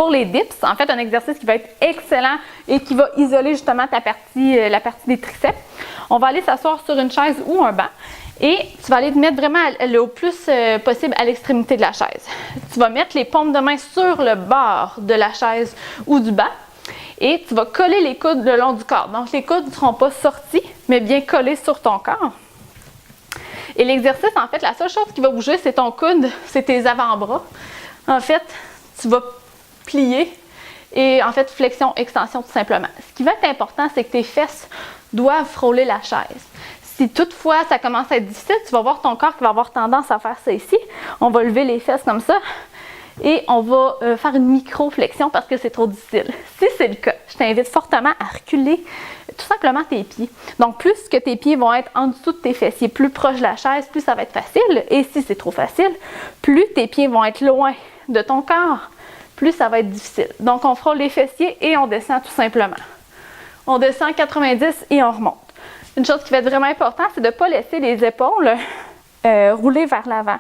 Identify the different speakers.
Speaker 1: Pour les dips, en fait, un exercice qui va être excellent et qui va isoler justement la partie des triceps. On va aller s'asseoir sur une chaise ou un banc et tu vas aller te mettre vraiment au plus possible à l'extrémité de la chaise. Tu vas mettre les paumes de main sur le bord de la chaise ou du banc et tu vas coller les coudes le long du corps. Donc, les coudes ne seront pas sortis, mais bien collés sur ton corps. Et l'exercice, en fait, la seule chose qui va bouger, c'est ton coude, c'est tes avant-bras. En fait, tu vas plier et en fait, flexion, extension tout simplement. Ce qui va être important, c'est que tes fesses doivent frôler la chaise. Si toutefois ça commence à être difficile, tu vas voir ton corps qui va avoir tendance à faire ça ici. On va lever les fesses comme ça et on va faire une micro-flexion parce que c'est trop difficile. Si c'est le cas, je t'invite fortement à reculer tout simplement tes pieds. Donc, plus que tes pieds vont être en dessous de tes fessiers, plus proche de la chaise, plus ça va être facile. Et si c'est trop facile, plus tes pieds vont être loin de ton corps, plus ça va être difficile. Donc, on frôle les fessiers et on descend tout simplement. On descend 90 et on remonte. Une chose qui va être vraiment importante, c'est de ne pas laisser les épaules rouler vers l'avant.